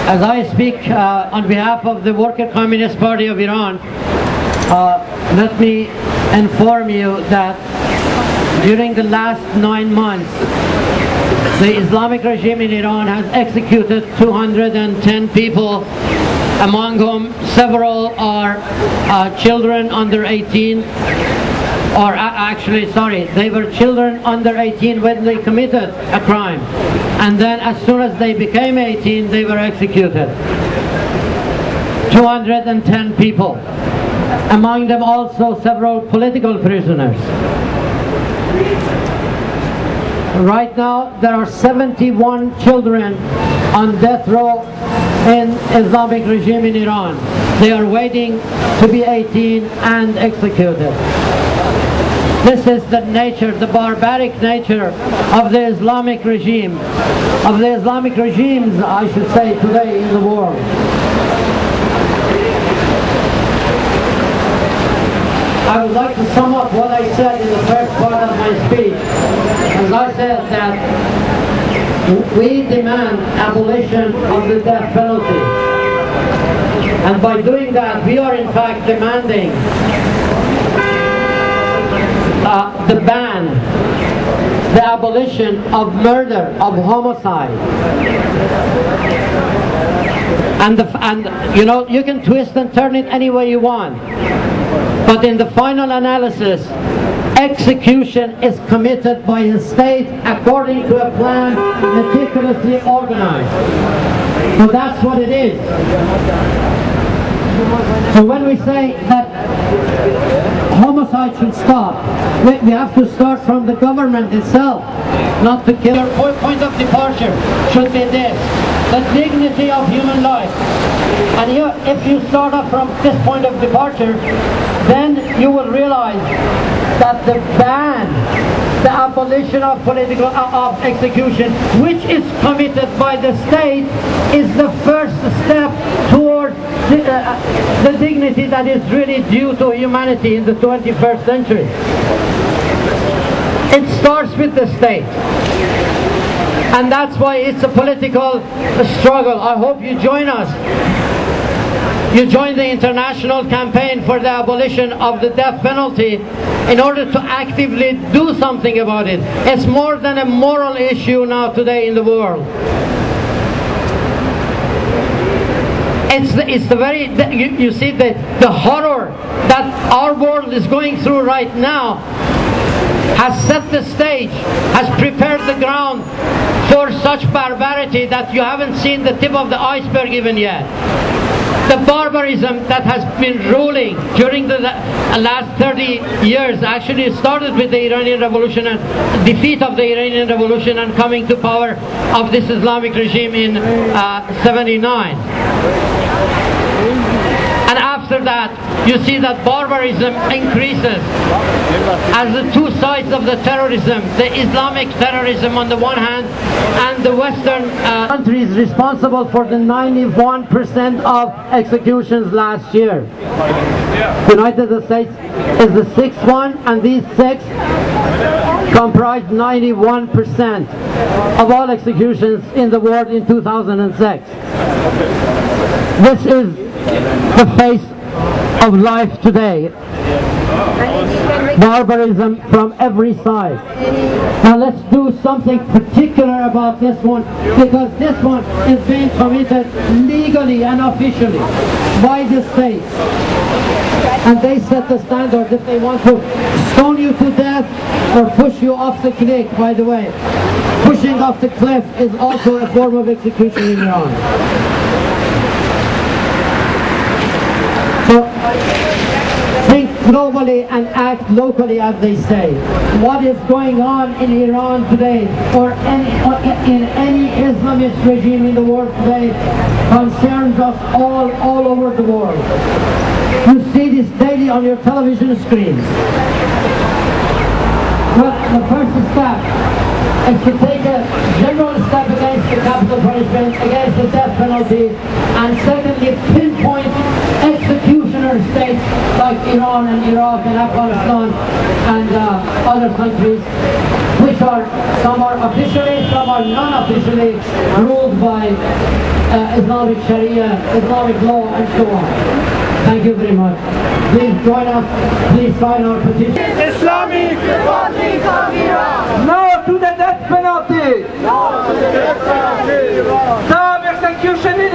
As I speak on behalf of the Worker Communist Party of Iran, let me inform you that during the last 9 months, the Islamic regime in Iran has executed 210 people, among whom several are children under 18, or actually, sorry, they were children under 18 when they committed a crime. And then as soon as they became 18, they were executed. 210 people. Among them also several political prisoners. Right now, there are 71 children on death row in Islamic regime in Iran. They are waiting to be 18 and executed. This is the nature, the barbaric nature of the Islamic regime, of the Islamic regimes, I should say, today in the world. I would like to sum up what I said in the first part of my speech. As I said that we demand abolition of the death penalty. And by doing that, we are in fact demanding the ban, the abolition of murder, of homicide. And you know, you can twist and turn it any way you want. But in the final analysis, execution is committed by a state according to a plan meticulously organized. So that's what it is. So when we say that homicide should stop, we have to start from the government itself, not to kill. Your point of departure should be this: the dignity of human life. And if you start off from this point of departure, then you will realize that the ban, the abolition of political execution, which is committed by the state, is the first step towards the dignity that is really due to humanity in the 21st century. It starts with the state. And that's why it's a political struggle. I hope you join us. You join the international campaign for the abolition of the death penalty in order to actively do something about it. It's more than a moral issue now today in the world. It's the very, you see the horror that our world is going through right now has set the stage, has prepared the ground for such barbarity that you haven't seen the tip of the iceberg even yet. The barbarism that has been ruling during the last 30 years actually started with the Iranian Revolution and defeat of the Iranian Revolution and coming to power of this Islamic regime in 79. And after that, you see that barbarism increases as the two sides of the terrorism, the Islamic terrorism on the one hand, and the Western countries responsible for the 91% of executions last year. The United States is the 6th one, and these 6 comprised 91% of all executions in the world in 2006. This is the face of life today. Barbarism from every side. Now let's do something particular about this one, because this one is being committed legally and officially by the state. And they set the standard if they want to stone you to death or push you off the cliff, by the way. Pushing off the cliff is also a form of execution in Iran. So, think globally and act locally, as they say. What is going on in Iran today, or in any Islamist regime in the world today, concerns us all over the world. You see this daily on your television screens. Well, the first step is to take a general step against the capital punishment, against the death penalty, and secondly, pinpoint executioner states like Iran and Iraq and Afghanistan and other countries which some are officially, some are non-officially ruled by Islamic Sharia, Islamic law, and so on. Thank you very much. Please join us. Please sign our petition. Islamic Republic of Iran. No to the death penalty. No to the death penalty. Stop execution in